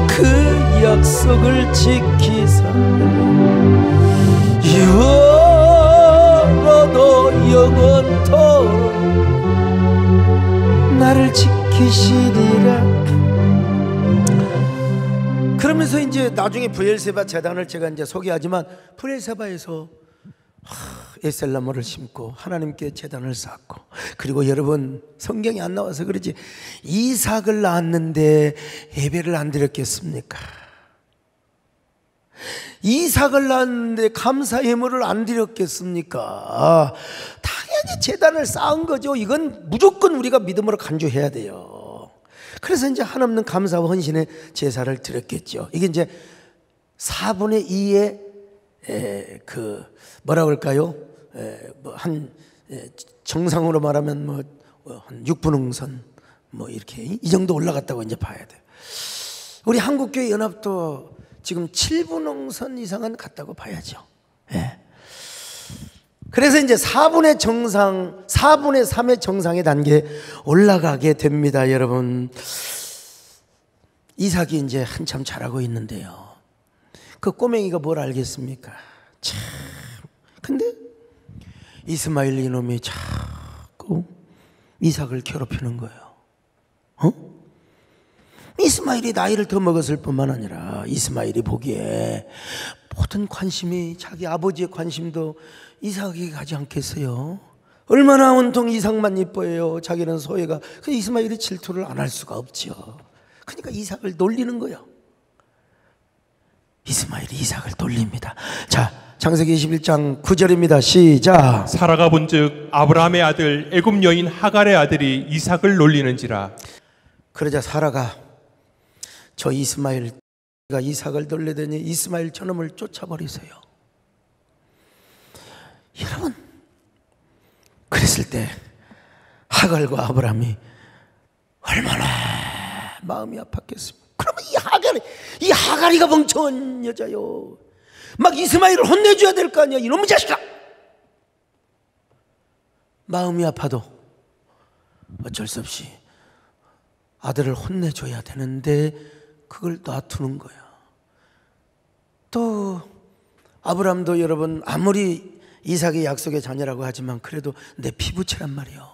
그 약속을 지키사 영원하도 영원토록 나를 지키시리라. 그러면서 이제 나중에 브엘세바 제단을 제가 이제 소개하지만, 브엘세바에서 에셀나무를 심고 하나님께 제단을 쌓고, 그리고 여러분 성경이 안 나와서 그러지 이삭을 낳았는데 예배를 안 드렸겠습니까? 이삭을 낳았는데 감사 예물을 안 드렸겠습니까? 당연히 하나님에게 제단을 쌓은 거죠. 이건 무조건 우리가 믿음으로 간주해야 돼요. 그래서 이제 한없는 감사와 헌신의 제사를 드렸겠죠. 이게 이제 4분의 2의 그 뭐라 그럴까요? 한 정상으로 말하면 한 6분응선 이렇게 이 정도 올라갔다고 이제 봐야 돼요. 우리 한국교회 연합도 지금 7분응선 이상은 갔다고 봐야죠. 예. 그래서 이제 4분의 3의 정상의 단계에 올라가게 됩니다, 여러분. 이삭이 이제 한참 자라고 있는데요. 그 꼬맹이가 뭘 알겠습니까? 참. 근데 이스마엘 이놈이 자꾸 이삭을 괴롭히는 거예요. 이스마엘이 나이를 더 먹었을 뿐만 아니라 이스마엘이 보기에 모든 관심이 자기 아버지의 관심도 이삭에게 가지 않겠어요? 얼마나 온통 이삭만 이뻐해요. 자기는 소외가. 그 이스마엘이 질투를 안 할 수가 없죠. 그러니까 이삭을 놀리는 거예요. 이스마엘이 이삭을 놀립니다. 자, 창세기 21장 9절입니다. 시작. 사라가 본즉 아브라함의 아들 애굽 여인 하갈의 아들이 이삭을 놀리는지라. 그러자 사라가 저 이스마엘가 이삭을 놀리더니 이스마엘 저놈을 쫓아버리세요. 여러분, 그랬을 때 하갈과 아브라함이 얼마나 마음이 아팠겠습니까? 그러면 이 하갈이가 멍청한 여자요. 막 이스마엘을 혼내줘야 될 거 아니야. 이놈의 자식아. 마음이 아파도 어쩔 수 없이 아들을 혼내줘야 되는데 그걸 놔두는 거야. 또 아브라함도 여러분 아무리 이삭의 약속의 자녀라고 하지만 그래도 내 피부치란 말이요.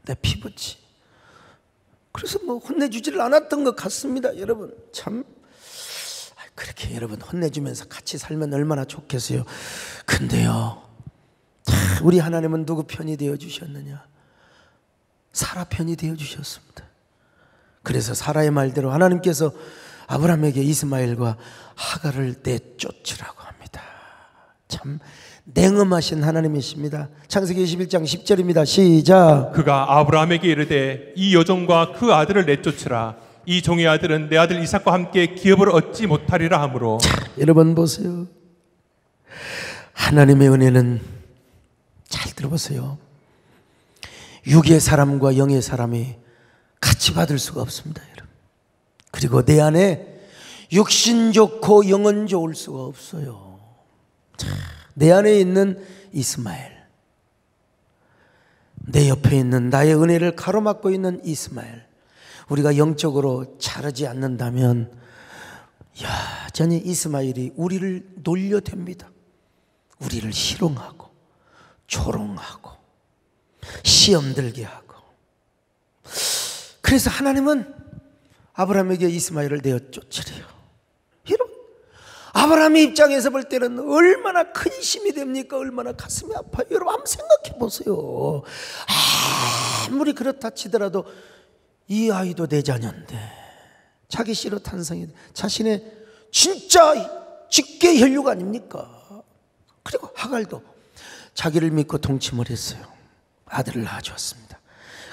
내 피부치. 그래서 혼내주지를 않았던 것 같습니다. 여러분 참 그렇게 여러분 혼내주면서 같이 살면 얼마나 좋겠어요. 근데요, 우리 하나님은 누구 편이 되어주셨느냐? 사라 편이 되어주셨습니다. 그래서 사라의 말대로 하나님께서 아브라함에게 이스마엘과 하갈을 내쫓으라고 합니다. 참 냉엄하신 하나님이십니다. 창세기 21장 10절입니다. 시작. 그가 아브라함에게 이르되 이 여종과 그 아들을 내쫓으라. 이 종의 아들은 내 아들 이삭과 함께 기업을 얻지 못하리라 하므로. 여러분 보세요. 하나님의 은혜는 잘 들어보세요. 육의 사람과 영의 사람이 같이 받을 수가 없습니다, 여러분. 그리고 내 안에 육신 좋고 영은 좋을 수가 없어요. 내 안에 있는 이스마엘, 내 옆에 있는 나의 은혜를 가로막고 있는 이스마엘, 우리가 영적으로 자르지 않는다면 여전히 이스마엘이 우리를 놀려댑니다. 우리를 희롱하고 조롱하고 시험 들게 하고. 그래서 하나님은 아브라함에게 이스마엘을 내어 쫓으래요. 여러분, 아브라함의 입장에서 볼 때는 얼마나 근심이 됩니까? 얼마나 가슴이 아파요. 여러분 한번 생각해 보세요. 아무리 그렇다 치더라도 이 아이도 내 자녀인데 자기 씨로 탄생이 자신의 진짜 직계 혈육 아닙니까? 그리고 하갈도 자기를 믿고 동침을 했어요. 아들을 낳아주었습니다.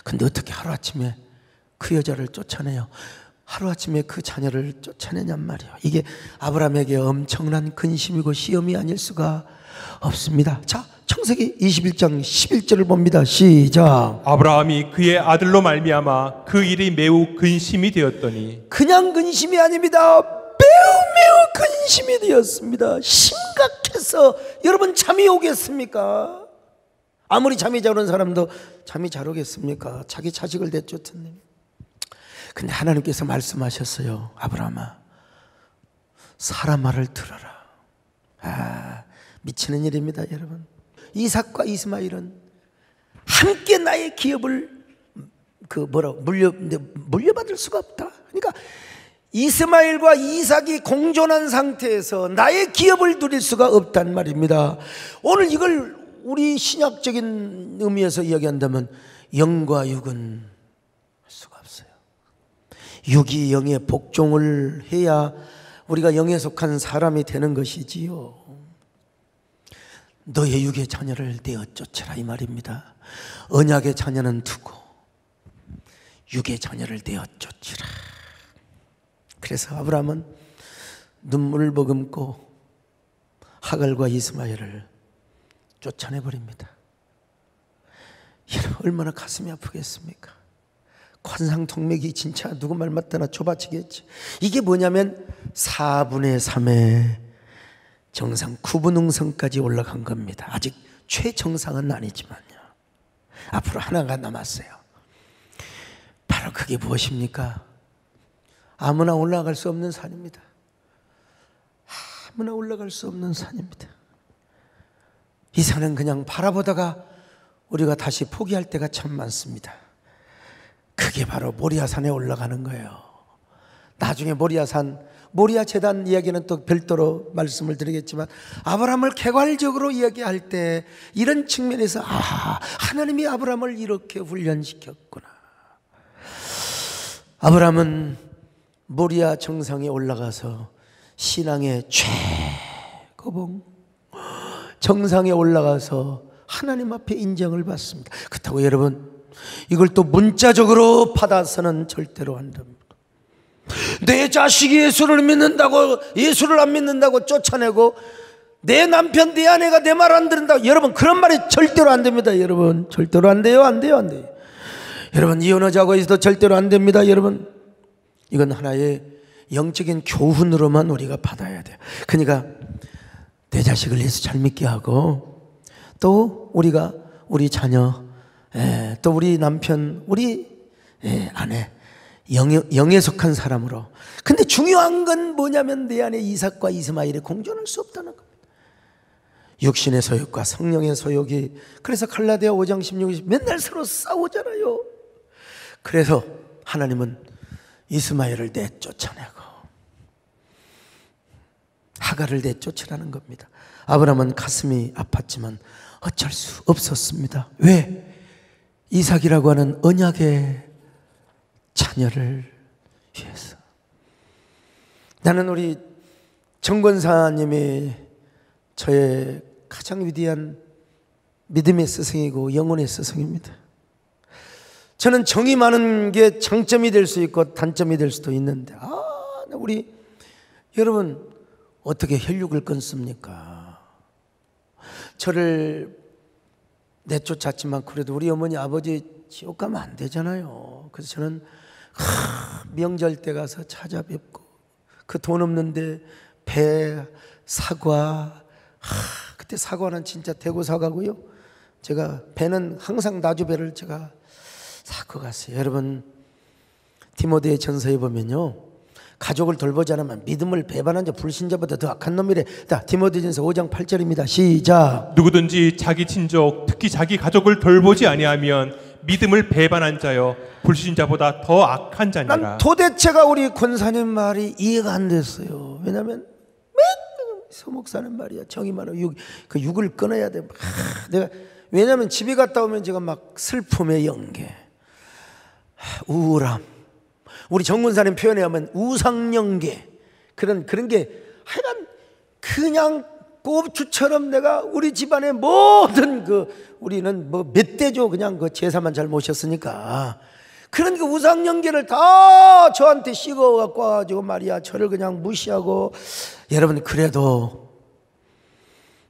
근데 어떻게 하루아침에 그 여자를 쫓아내요? 하루아침에 그 자녀를 쫓아내냔 말이에요. 이게 아브라함에게 엄청난 근심이고 시험이 아닐 수가 없습니다. 자, 창세기 21장 11절을 봅니다. 시작. 아브라함이 그의 아들로 말미암아 그 일이 매우 근심이 되었더니. 그냥 근심이 아닙니다. 매우 근심이 되었습니다. 심각해서. 여러분 잠이 오겠습니까? 아무리 잠이 잘 오는 사람도 잠이 잘 오겠습니까? 자기 자식을 내쫓았네. 근데 하나님께서 말씀하셨어요. 아브라함아, 사라 말을 들어라. 미치는 일입니다, 여러분. 이삭과 이스마엘은 함께 나의 기업을 물려받을 수가 없다. 그러니까 이스마엘과 이삭이 공존한 상태에서 나의 기업을 누릴 수가 없단 말입니다. 오늘 이걸 우리 신약적인 의미에서 이야기한다면 영과 육은 할 수가 없어요. 육이 영의 복종을 해야 우리가 영에 속한 사람이 되는 것이지요. 너의 육의 자녀를 내어 쫓으라 이 말입니다. 언약의 자녀는 두고 육의 자녀를 내어 쫓으라. 그래서 아브라함은 눈물을 머금고 하갈과 이스마엘을 쫓아내버립니다. 여러분, 얼마나 가슴이 아프겠습니까? 관상통맥이 진짜 누구 말 맞다나 좁아지겠지. 이게 뭐냐면 4분의 3의 정상 9분응성까지 올라간 겁니다. 아직 최정상은 아니지만요. 앞으로 하나가 남았어요. 바로 그게 무엇입니까? 아무나 올라갈 수 없는 산입니다. 아무나 올라갈 수 없는 산입니다. 이 산은 그냥 바라보다가 우리가 다시 포기할 때가 참 많습니다. 그게 바로 모리아산에 올라가는 거예요. 나중에 모리아산, 모리아 제단 이야기는 또 별도로 말씀을 드리겠지만, 아브라함을 개괄적으로 이야기할 때 이런 측면에서 하나님이 아브라함을 이렇게 훈련시켰구나. 아브라함은 모리아 정상에 올라가서 신앙의 최고봉 정상에 올라가서 하나님 앞에 인정을 받습니다. 그렇다고 여러분, 이걸 또 문자적으로 받아서는 절대로 안 됩니다. 내 자식이 예수를 믿는다고, 예수를 안 믿는다고 쫓아내고, 내 남편, 내 아내가 내 말 안 듣는다고, 여러분 그런 말이 절대로 안 됩니다. 여러분 절대로 안 돼요. 안 돼요. 안 돼요. 여러분 이혼하자고 해서도 절대로 안 됩니다. 여러분 이건 하나의 영적인 교훈으로만 우리가 받아야 돼요. 그러니까 내 자식을 예수 잘 믿게 하고, 또 우리가 우리 자녀, 또 우리 남편, 우리 아내, 영에 속한 사람으로. 근데 중요한 건 뭐냐면 내 안에 이삭과 이스마엘이 공존할 수 없다는 겁니다. 육신의 소욕과 성령의 소욕이. 그래서 갈라디아 5장 16절 맨날 서로 싸우잖아요. 그래서 하나님은 이스마엘을 내쫓아내고 하갈을 내쫓으라는 겁니다. 아브라함은 가슴이 아팠지만 어쩔 수 없었습니다. 왜? 이삭이라고 하는 언약의 자녀를 위해서. 나는 우리 정권사님이 저의 가장 위대한 믿음의 스승이고 영혼의 스승입니다. 저는 정이 많은 게 장점이 될 수 있고 단점이 될 수도 있는데, 우리 여러분 어떻게 혈육을 끊습니까? 저를 내쫓았지만 그래도 우리 어머니 아버지 지옥 가면 안 되잖아요. 그래서 저는 명절 때 가서 찾아뵙고, 그 돈 없는데 배, 사과, 그때 사과는 진짜 대구 사과고요. 제가 배는 항상 나주배를 제가 사고 갔어요. 여러분 디모데 전서에 보면요, 가족을 돌보지 않으면 믿음을 배반한 자 불신자보다 더 악한 놈이래. 디모데전서 5장 8절입니다. 시작. 누구든지 자기 친족, 특히 자기 가족을 돌보지 아니하면 믿음을 배반한 자여 불신자보다 더 악한 자니라. 난 도대체가 우리 권사님 말이 이해가 안 됐어요. 왜냐하면 맨날 서목사는 말이야, 정이 많아. 그 육을 끊어야 돼. 내가 왜냐하면 집에 갔다 오면 제가 막 슬픔의 연계, 우울함, 우리 정권사님 표현에 하면 우상연계, 그런 게 하여간 그냥 꼽주처럼 내가 우리 집안의 모든 우리는 뭐 몇 대죠. 그냥 그 제사만 잘 모셨으니까 그런 그 우상연계를 다 저한테 씌워갖고 와가지고 말이야, 저를 그냥 무시하고. 여러분 그래도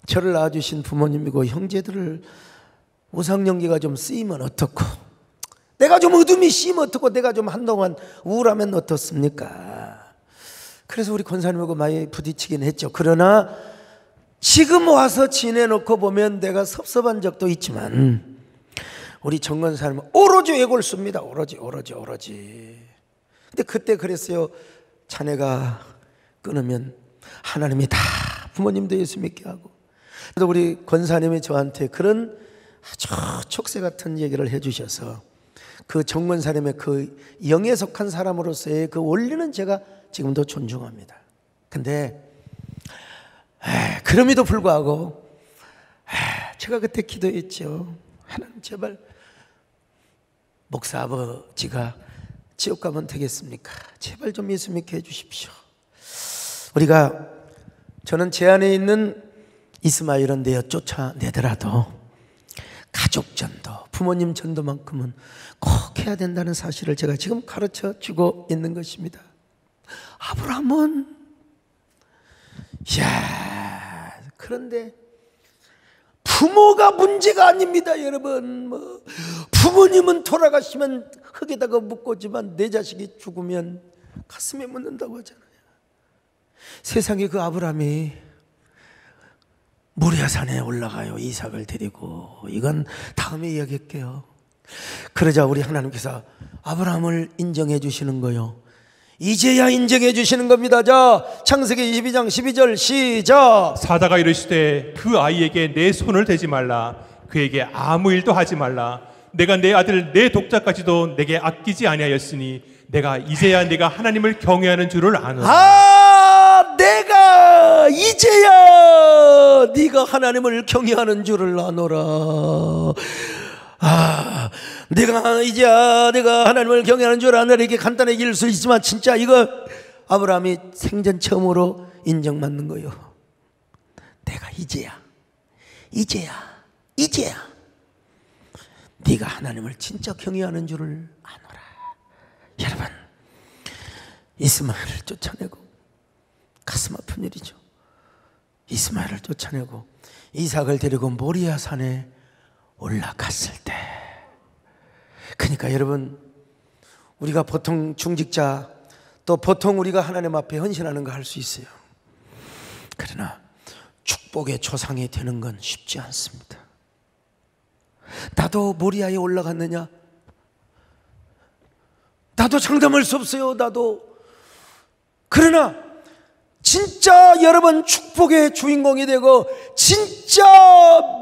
저를 낳아주신 부모님이고 형제들을 우상연계가 좀 쓰이면 어떻고, 내가 좀 어둠이 씌면 어떻고, 내가 좀 한동안 우울하면 어떻습니까? 그래서 우리 권사님하고 많이 부딪히긴 했죠. 그러나 지금 와서 지내놓고 보면 내가 섭섭한 적도 있지만 우리 정권사님은 오로지 애골수입니다. 오로지. 근데 그때 그랬어요. 자네가 끊으면 하나님이 다 부모님도 예수 믿게 하고. 그래도 우리 권사님이 저한테 그런 아주 촉새 같은 얘기를 해주셔서 그 정권사님의 그 영에 속한 사람으로서의 그 원리는 제가 지금도 존중합니다. 근데 그럼에도 불구하고 제가 그때 기도했죠. 하나님 제발 목사 아버지가 지옥 가면 되겠습니까? 제발 좀 예수 믿게 해주십시오. 저는 제 안에 있는 이스마엘은 내어 쫓아내더라도 가족 전도, 부모님 전도만큼은 꼭 해야 된다는 사실을 제가 지금 가르쳐 주고 있는 것입니다. 아브라함은, 이야, 그런데 부모가 문제가 아닙니다, 여러분. 부모님은 돌아가시면 흙에다가 묻고지만 내 자식이 죽으면 가슴에 묻는다고 하잖아요. 세상에 그 아브라함이 모리아산에 올라가요, 이삭을 데리고. 이건 다음에 이야기할게요. 그러자 우리 하나님께서 아브라함을 인정해 주시는 거요, 이제야 인정해 주시는 겁니다. 자, 창세기 22장 12절 시작. 사다가 이르시되 그 아이에게 내 손을 대지 말라. 그에게 아무 일도 하지 말라. 내가 내 아들 내 독자까지도 내게 아끼지 아니하였으니 내가 이제야 네가 하나님을 경외하는 줄을 아노라. 내가 이제야 네가 하나님을 경외하는 줄을 아노라. 내가 이제야 내가 하나님을 경외하는 줄 아노라. 이렇게 간단하게 읽을 수 있지만 진짜 이거 아브라함이 생전 처음으로 인정받는 거예요. 내가 이제야 네가 하나님을 진짜 경외하는 줄을 아노라. 여러분, 이스마엘을 쫓아내고, 가슴 아픈 일이죠. 이스마엘을 쫓아내고 이삭을 데리고 모리아 산에 올라갔을 때, 그러니까 여러분, 우리가 보통 중직자, 또 보통 우리가 하나님 앞에 헌신하는 거 할 수 있어요. 그러나 축복의 조상이 되는 건 쉽지 않습니다. 나도 모리아에 올라갔느냐? 나도 장담할 수 없어요. 나도. 그러나 진짜 여러분 축복의 주인공이 되고, 진짜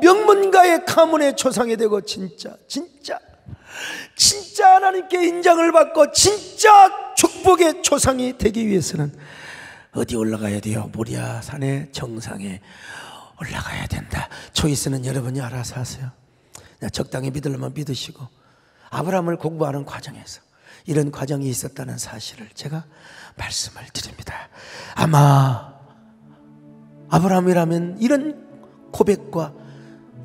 명문가의 가문의 조상이 되고, 진짜 하나님께 인정을 받고 진짜 축복의 조상이 되기 위해서는 어디 올라가야 돼요? 모리아 산의 정상에 올라가야 된다. 초이스는 여러분이 알아서 하세요. 적당히 믿으려면 믿으시고, 아브라함을 공부하는 과정에서 이런 과정이 있었다는 사실을 제가 말씀을 드립니다. 아마 아브라함이라면 이런 고백과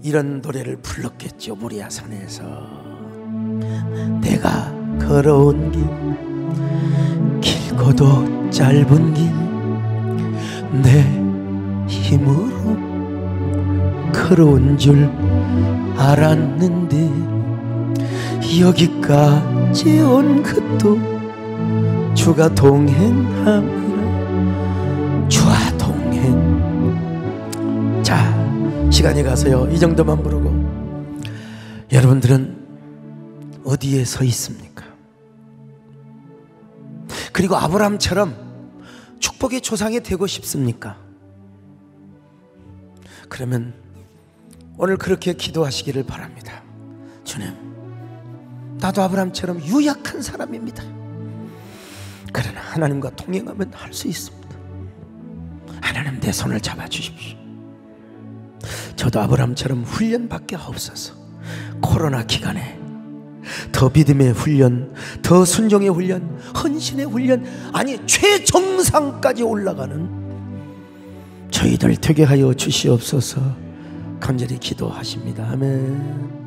이런 노래를 불렀겠죠. 모리아 산에서 내가 걸어온 길, 길고도 짧은 길, 내 힘으로 걸어온 줄 알았는데 여기까지 온 것도 주가 동행함이라. 주와 동행. 자, 시간이 가서요, 이 정도만 부르고 여러분들은 어디에 서 있습니까? 그리고 아브라함처럼 축복의 조상이 되고 싶습니까? 그러면 오늘 그렇게 기도하시기를 바랍니다. 주님, 나도 아브라함처럼 유약한 사람입니다. 그러나 하나님과 동행하면 할 수 있습니다. 하나님, 내 손을 잡아주십시오. 저도 아브라함처럼 훈련받게 하옵소서. 코로나 기간에 더 믿음의 훈련, 더 순종의 훈련, 헌신의 훈련, 아니 최정상까지 올라가는 저희들 되게 하여 주시옵소서. 간절히 기도하십니다. 아멘.